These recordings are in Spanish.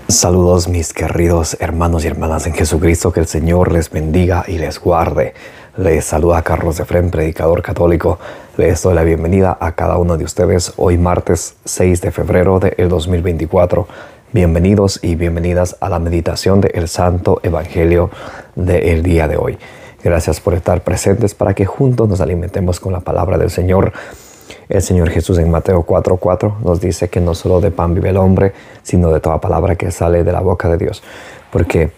Saludos mis queridos hermanos y hermanas en Jesucristo, que el Señor les bendiga y les guarde. Les saluda Carlos Efrén, predicador católico. Les doy la bienvenida a cada uno de ustedes hoy martes 6 de febrero del 2024. Bienvenidos y bienvenidas a la meditación del Santo Evangelio del día de hoy. Gracias por estar presentes para que juntos nos alimentemos con la palabra del Señor. El Señor Jesús en Mateo 4:4 nos dice que no solo de pan vive el hombre, sino de toda palabra que sale de la boca de Dios. Porque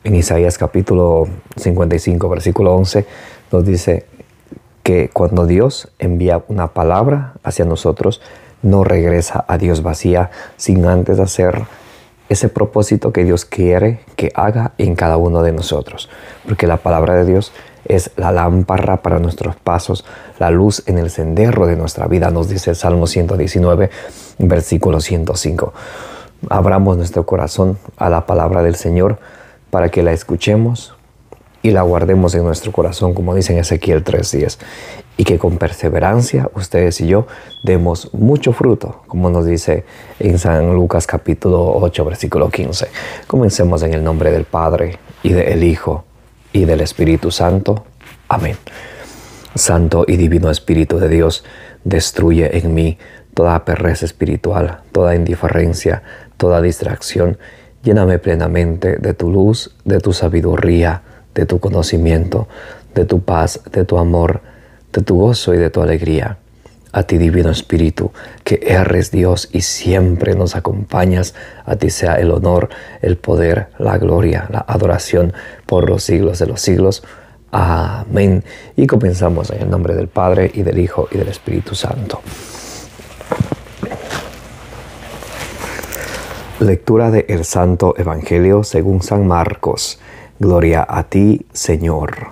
en Isaías capítulo 55, versículo 11, nos dice que cuando Dios envía una palabra hacia nosotros, no regresa a Dios vacía sin antes hacer ese propósito que Dios quiere que haga en cada uno de nosotros. Porque la palabra de Dios es la lámpara para nuestros pasos, la luz en el sendero de nuestra vida, nos dice el Salmo 119, versículo 105. Abramos nuestro corazón a la palabra del Señor para que la escuchemos y la guardemos en nuestro corazón, como dice en Ezequiel 3:10. Y que con perseverancia ustedes y yo demos mucho fruto, como nos dice en San Lucas capítulo 8, versículo 15. Comencemos en el nombre del Padre, y del Hijo, y del Espíritu Santo. Amén. Santo y divino Espíritu de Dios, destruye en mí toda pereza espiritual, toda indiferencia, toda distracción. Lléname plenamente de tu luz, de tu sabiduría, de tu conocimiento, de tu paz, de tu amor, de tu gozo y de tu alegría. A ti, divino Espíritu, que eres Dios y siempre nos acompañas, a ti sea el honor, el poder, la gloria, la adoración por los siglos de los siglos. Amén. Y comenzamos en el nombre del Padre, y del Hijo, y del Espíritu Santo. Lectura del Santo Evangelio según San Marcos. Gloria a ti, Señor.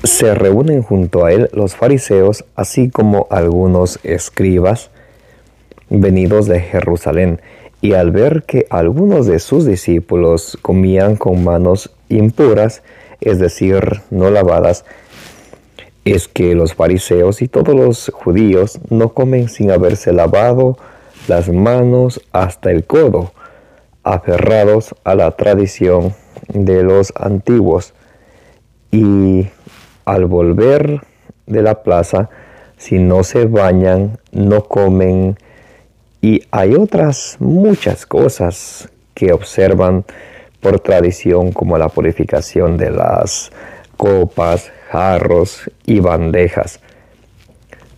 Se reúnen junto a él los fariseos, así como algunos escribas venidos de Jerusalén, y al ver que algunos de sus discípulos comían con manos impuras, es decir, no lavadas, es que los fariseos y todos los judíos no comen sin haberse lavado las manos hasta el codo, aferrados a la tradición de los antiguos. Y al volver de la plaza, si no se bañan, no comen. Y hay otras muchas cosas que observan por tradición, como la purificación de las copas, jarros y bandejas.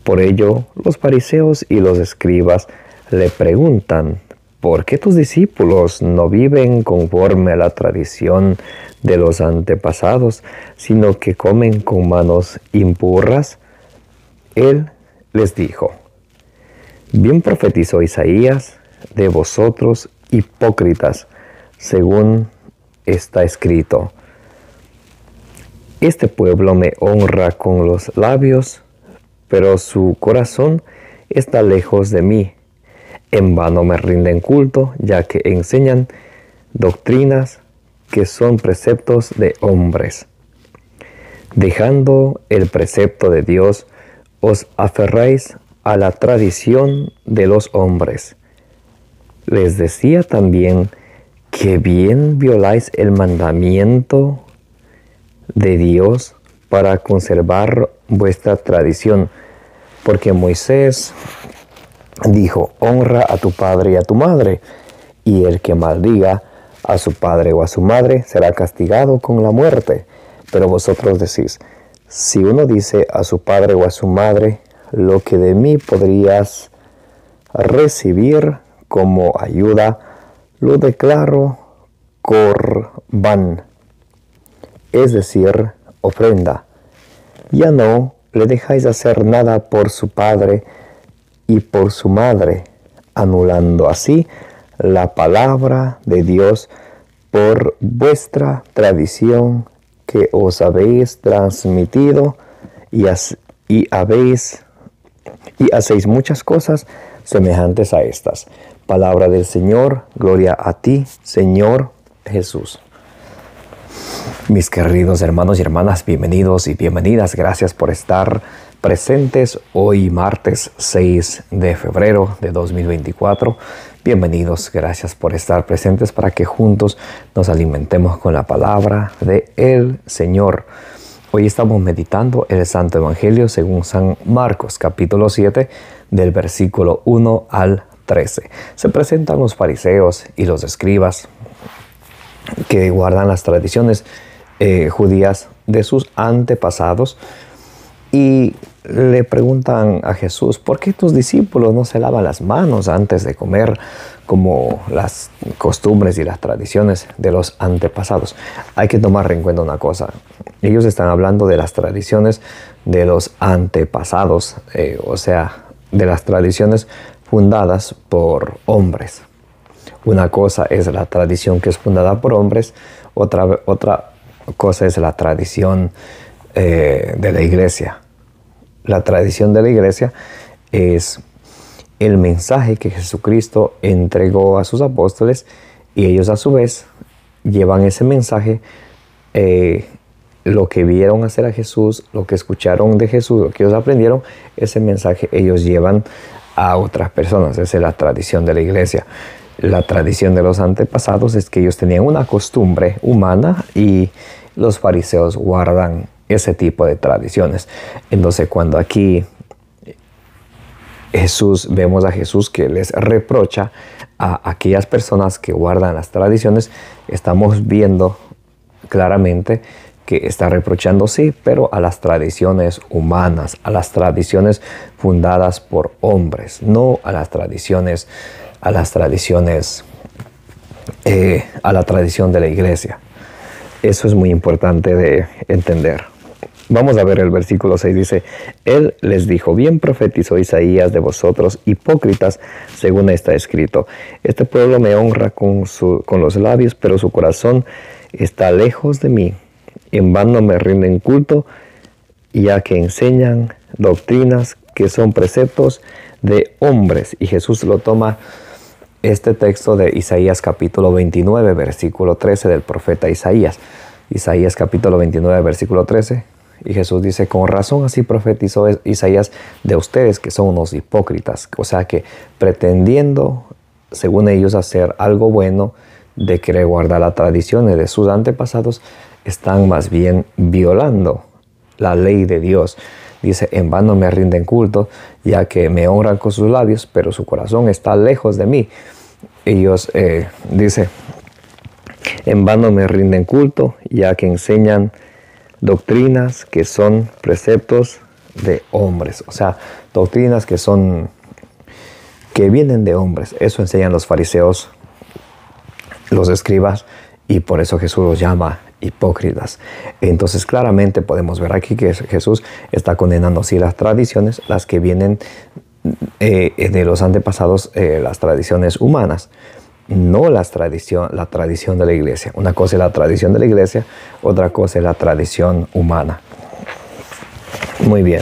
Por ello, los fariseos y los escribas le preguntan: ¿por qué tus discípulos no viven conforme a la tradición de los antepasados, sino que comen con manos impuras? Él les dijo: bien profetizó Isaías de vosotros, hipócritas, según está escrito: este pueblo me honra con los labios, pero su corazón está lejos de mí. En vano me rinden culto, ya que enseñan doctrinas que son preceptos de hombres. Dejando el precepto de Dios, os aferráis a la tradición de los hombres. Les decía también que bien violáis el mandamiento de Dios para conservar vuestra tradición, porque Moisés dijo: honra a tu padre y a tu madre, y el que maldiga a su padre o a su madre será castigado con la muerte. Pero vosotros decís: si uno dice a su padre o a su madre, lo que de mí podrías recibir como ayuda, lo declaro corbán, es decir, ofrenda. Ya no le dejáis hacer nada por su padre y por su madre, anulando así la palabra de Dios por vuestra tradición que os habéis transmitido, y hacéis muchas cosas semejantes a estas. Palabra del Señor. Gloria a ti, Señor Jesús. Mis queridos hermanos y hermanas, bienvenidos y bienvenidas. Gracias por estar presentes hoy martes 6 de febrero de 2024. Bienvenidos, gracias por estar presentes para que juntos nos alimentemos con la palabra de el Señor. Hoy estamos meditando el Santo Evangelio según San Marcos, capítulo 7, del versículo 1 al 13. Se presentan los fariseos y los escribas que guardan las tradiciones judías de sus antepasados y le preguntan a Jesús: ¿por qué tus discípulos no se lavan las manos antes de comer, como las costumbres y las tradiciones de los antepasados? Hay que tomar en cuenta una cosa: ellos están hablando de las tradiciones de los antepasados, o sea, de las tradiciones fundadas por hombres. Una cosa es la tradición que es fundada por hombres, otra cosa es la tradición de la iglesia. La tradición de la iglesia es el mensaje que Jesucristo entregó a sus apóstoles, y ellos a su vez llevan ese mensaje, lo que vieron hacer a Jesús, lo que escucharon de Jesús, lo que ellos aprendieron, ese mensaje ellos llevan a otras personas. Esa es la tradición de la iglesia. La tradición de los antepasados es que ellos tenían una costumbre humana y los fariseos guardan ese tipo de tradiciones. Entonces, cuando aquí vemos a Jesús que les reprocha a aquellas personas que guardan las tradiciones, estamos viendo claramente que está reprochando, sí, pero a las tradiciones humanas, a las tradiciones fundadas por hombres, no a la tradición de la iglesia. Eso es muy importante de entender. Vamos a ver el versículo 6, dice: Él les dijo: bien profetizó Isaías de vosotros, hipócritas, según está escrito. Este pueblo me honra con los labios, pero su corazón está lejos de mí. En vano me rinden culto, ya que enseñan doctrinas que son preceptos de hombres. Y Jesús lo toma este texto de Isaías capítulo 29, versículo 13 del profeta Isaías. Isaías capítulo 29, versículo 13. Y Jesús dice: con razón así profetizó Isaías de ustedes, que son unos hipócritas. O sea que pretendiendo, según ellos, hacer algo bueno, de querer guardar las tradiciones de sus antepasados, están más bien violando la ley de Dios. Dice: en vano me rinden culto, ya que me honran con sus labios, pero su corazón está lejos de mí. Ellos, dice, en vano me rinden culto, ya que enseñan doctrinas que son preceptos de hombres. O sea, doctrinas que vienen de hombres. Eso enseñan los fariseos, los escribas, y por eso Jesús los llama hipócritas. Entonces claramente podemos ver aquí que Jesús está condenando sí las tradiciones, las que vienen de los antepasados, las tradiciones humanas, no la tradición de la iglesia. Una cosa es la tradición de la iglesia, otra cosa es la tradición humana. Muy bien.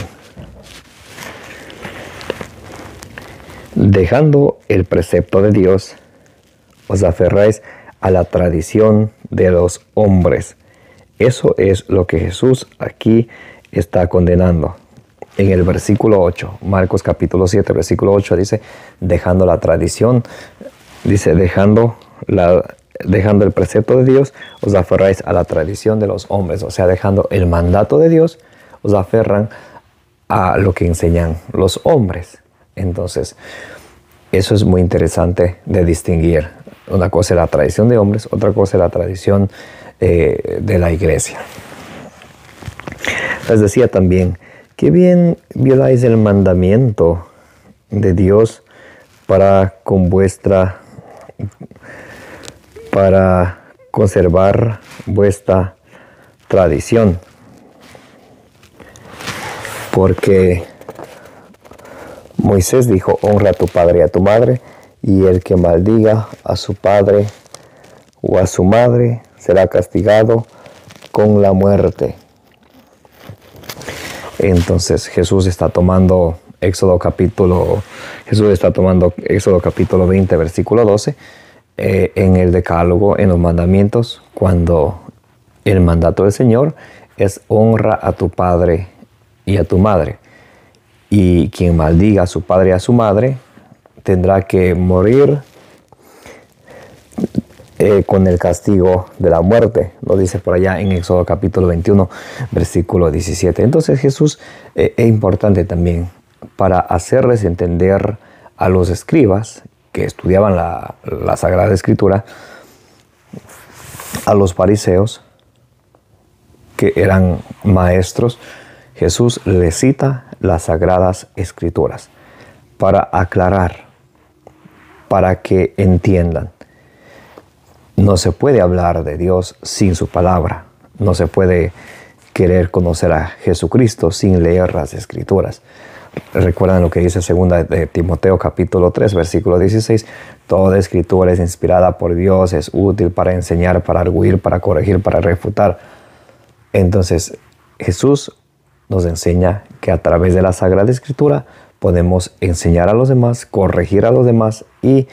Dejando el precepto de Dios, os aferráis a la tradición de los hombres. Eso es lo que Jesús aquí está condenando. En el versículo 8, Marcos capítulo 7, versículo 8, dice: dejando la tradición, dice, dejando el precepto de Dios, os aferráis a la tradición de los hombres. O sea, dejando el mandato de Dios, os aferran a lo que enseñan los hombres. Entonces, eso es muy interesante de distinguir. Una cosa es la tradición de hombres, otra cosa es la tradición de la iglesia. Les decía también: que bien violáis el mandamiento de Dios para conservar vuestra tradición. Porque Moisés dijo: honra a tu padre y a tu madre, y el que maldiga a su padre o a su madre será castigado con la muerte. Entonces Jesús está tomando Éxodo capítulo 20, versículo 12, en el decálogo, en los mandamientos, cuando el mandato del Señor es honra a tu padre y a tu madre. y quien maldiga a su padre y a su madre tendrá que morir con el castigo de la muerte. Lo dice por allá en Éxodo capítulo 21, versículo 17. Entonces Jesús es importante también para hacerles entender a los escribas que estudiaban la Sagrada Escritura, a los fariseos que eran maestros. Jesús les cita las Sagradas Escrituras para aclarar, para que entiendan. No se puede hablar de Dios sin su palabra. No se puede querer conocer a Jesucristo sin leer las Escrituras. Recuerdan lo que dice 2 de Timoteo capítulo 3, versículo 16. Toda Escritura es inspirada por Dios, es útil para enseñar, para arguir, para corregir, para refutar. Entonces, Jesús nos enseña que a través de la Sagrada Escritura podemos enseñar a los demás, corregir a los demás y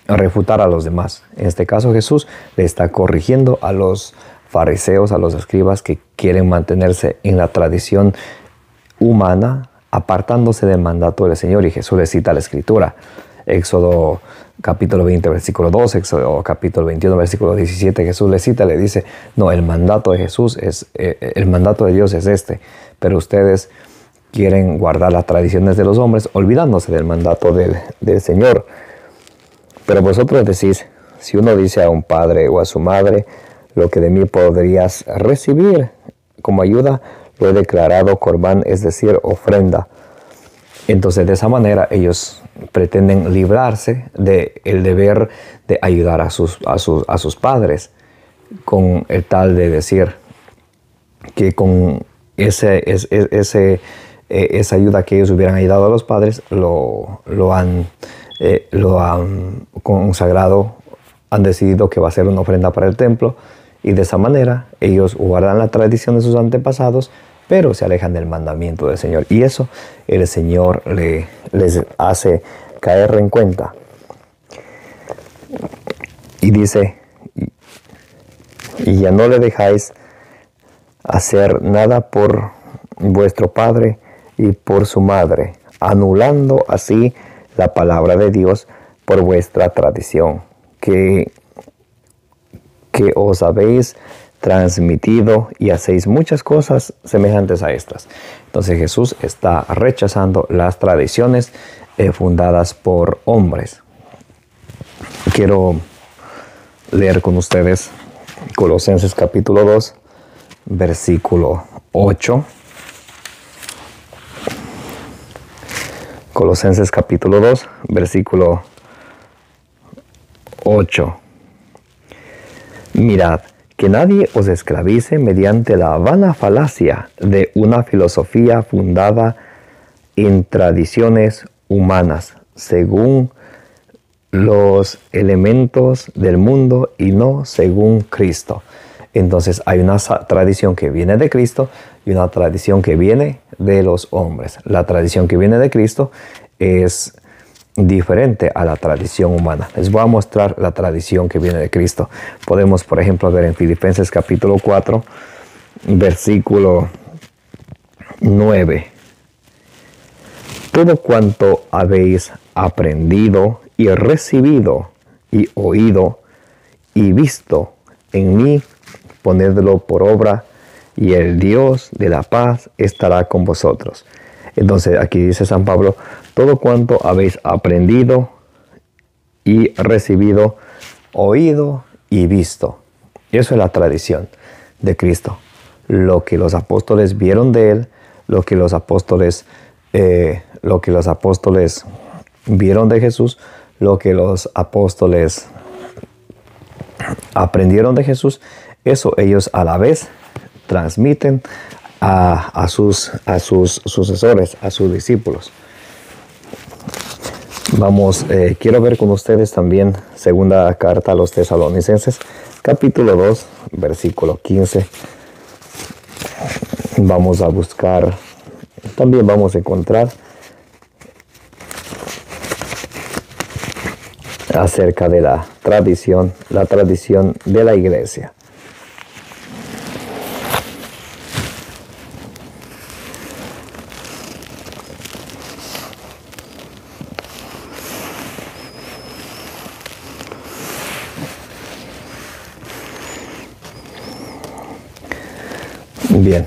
refutar a los demás. En este caso, Jesús le está corrigiendo a los fariseos, a los escribas que quieren mantenerse en la tradición humana, apartándose del mandato del Señor. Y Jesús le cita la Escritura. Éxodo capítulo 20, versículo 2, Éxodo capítulo 21, versículo 17. Jesús le cita, le dice, no, el mandato de Jesús es, el mandato de Dios es este, pero ustedes quieren guardar las tradiciones de los hombres, olvidándose del mandato del Señor. Pero vosotros decís, si uno dice a un padre o a su madre, lo que de mí podrías recibir como ayuda, lo he declarado corbán, es decir, ofrenda. Entonces, de esa manera, ellos pretenden librarse del deber de ayudar a sus padres, con el tal de decir que con esa ayuda que ellos hubieran ayudado a los padres, lo han consagrado, han decidido que va a ser una ofrenda para el templo, y de esa manera ellos guardan la tradición de sus antepasados, pero se alejan del mandamiento del Señor. Y eso el Señor les hace caer en cuenta. Y dice, y ya no le dejáis hacer nada por vuestro padre y por su madre, anulando así la palabra de Dios por vuestra tradición, que os habéis transmitido, y hacéis muchas cosas semejantes a estas. Entonces Jesús está rechazando las tradiciones fundadas por hombres. Quiero leer con ustedes Colosenses capítulo 2, versículo 8. Colosenses capítulo 2, versículo 8. Mirad, que nadie os esclavice mediante la vana falacia de una filosofía fundada en tradiciones humanas, según los elementos del mundo y no según Cristo. Entonces hay una tradición que viene de Cristo y una tradición que viene de los hombres. La tradición que viene de Cristo es diferente a la tradición humana. Les voy a mostrar la tradición que viene de Cristo. Podemos, por ejemplo, ver en Filipenses capítulo 4, versículo 9. Todo cuanto habéis aprendido y recibido y oído y visto en mí, ponedlo por obra, y el Dios de la paz estará con vosotros. Entonces aquí dice San Pablo, todo cuanto habéis aprendido y recibido, oído y visto. Eso es la tradición de Cristo. Lo que los apóstoles vieron de Él, lo que los apóstoles vieron de Jesús, lo que los apóstoles aprendieron de Jesús, eso ellos a la vez transmiten a sus sucesores, a sus discípulos. Vamos, quiero ver con ustedes también segunda carta a los Tesalonicenses, capítulo 2, versículo 15. Vamos a buscar, también vamos a encontrar acerca de la tradición de la iglesia. Bien.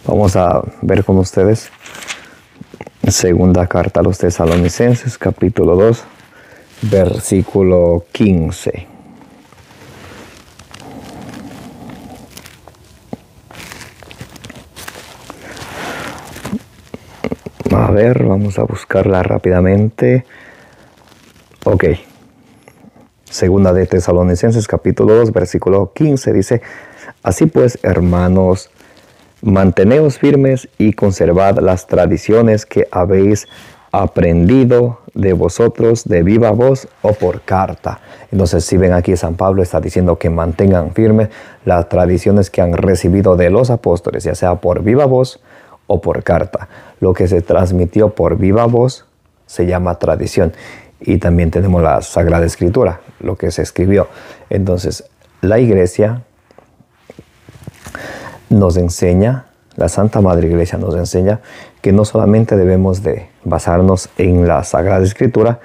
Vamos a ver con ustedes segunda carta a los Tesalonicenses, capítulo 2, versículo 15. A ver, vamos a buscarla rápidamente. Ok. Segunda de Tesalonicenses, capítulo 2, versículo 15, dice: Así pues, hermanos, manteneos firmes y conservad las tradiciones que habéis aprendido de vosotros de viva voz o por carta. Entonces, si ven aquí, San Pablo está diciendo que mantengan firmes las tradiciones que han recibido de los apóstoles, ya sea por viva voz o por carta. Lo que se transmitió por viva voz se llama tradición. Y también tenemos la Sagrada Escritura, lo que se escribió. Entonces, la Iglesia nos enseña, la Santa Madre Iglesia nos enseña que no solamente debemos de basarnos en la Sagrada Escritura,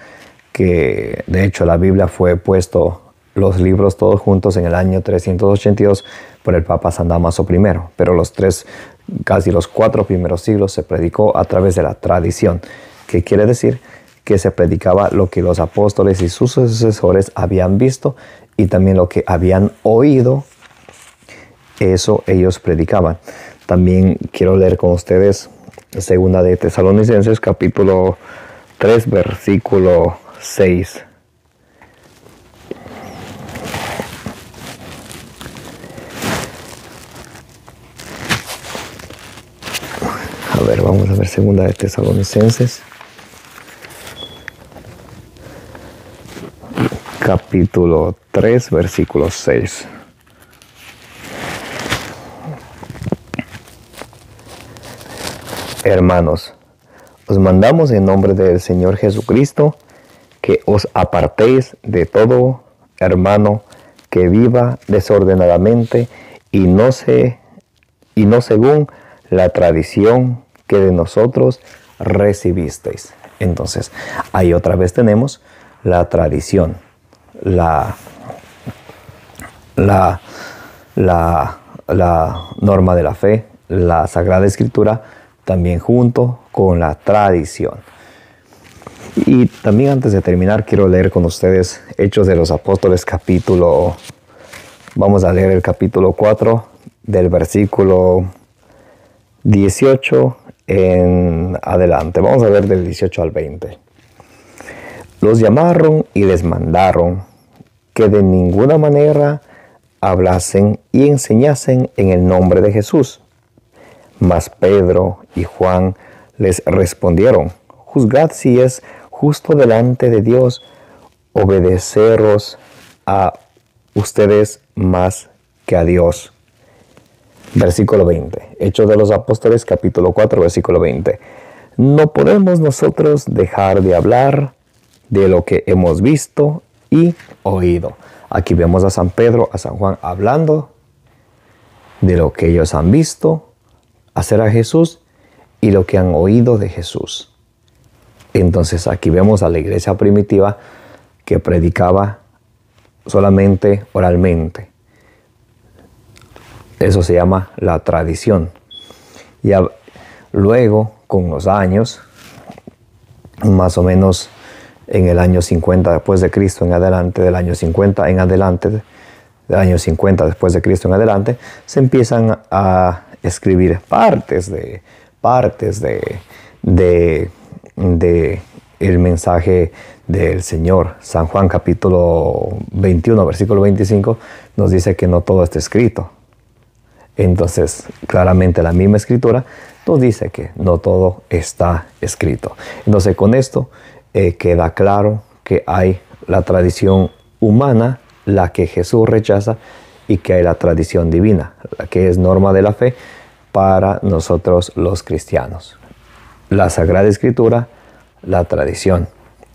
que de hecho la Biblia fue puesto, los libros todos juntos en el año 382 por el Papa San Dámaso I, pero casi los 4 primeros siglos se predicó a través de la tradición, que quiere decir que se predicaba lo que los apóstoles y sus sucesores habían visto y también lo que habían oído. Eso ellos predicaban. También quiero leer con ustedes segunda de Tesalonicenses, capítulo 3, versículo 6. A ver, vamos a ver segunda de Tesalonicenses, capítulo 3, versículo 6. Hermanos, os mandamos en nombre del Señor Jesucristo que os apartéis de todo hermano que viva desordenadamente y no según la tradición que de nosotros recibisteis. Entonces, ahí otra vez tenemos la tradición, la norma de la fe, la Sagrada Escritura, también junto con la tradición. Y también antes de terminar quiero leer con ustedes Hechos de los Apóstoles vamos a leer el capítulo 4 del versículo 18 en adelante. Vamos a ver del 18 al 20. Los llamaron y les mandaron que de ninguna manera hablasen y enseñasen en el nombre de Jesús. Mas Pedro y Juan les respondieron: juzgad si es justo delante de Dios obedeceros a ustedes más que a Dios. Versículo 20. Hechos de los Apóstoles, capítulo 4, versículo 20. No podemos nosotros dejar de hablar de lo que hemos visto y oído. Aquí vemos a San Pedro, a San Juan hablando de lo que ellos han visto hacer a Jesús y lo que han oído de Jesús. Entonces aquí vemos a la iglesia primitiva que predicaba solamente oralmente. Eso se llama la tradición. Y luego, con los años, más o menos en el año 50 después de Cristo en adelante, del año 50 después de Cristo en adelante, se empiezan a escribir partes de el mensaje del Señor. San Juan capítulo 21, versículo 25 nos dice que no todo está escrito. Entonces, claramente la misma escritura nos dice que no todo está escrito. Entonces, con esto queda claro que hay la tradición humana, la que Jesús rechaza, y que hay la tradición divina, la que es norma de la fe para nosotros los cristianos. La Sagrada Escritura, la tradición,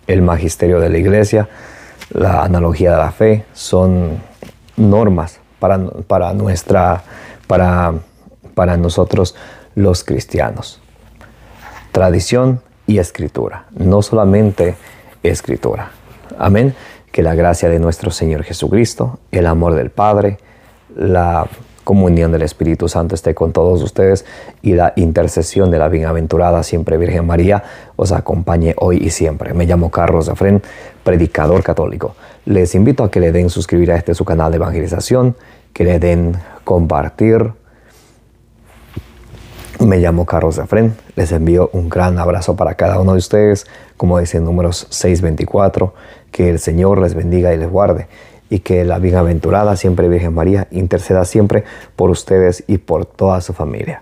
el magisterio de la Iglesia, la analogía de la fe, son normas para nosotros los cristianos. Tradición y escritura, no solamente escritura. Amén. Que la gracia de nuestro Señor Jesucristo, el amor del Padre, la comunión del Espíritu Santo esté con todos ustedes y la intercesión de la bienaventurada siempre Virgen María os acompañe hoy y siempre. Me llamo Carlos Efrén, predicador católico. Les invito a que le den suscribir a este su canal de evangelización, que le den compartir. Me llamo Carlos Efrén, les envío un gran abrazo para cada uno de ustedes, como dice en Números 6:24, que el Señor les bendiga y les guarde, y que la bienaventurada siempre Virgen María interceda siempre por ustedes y por toda su familia.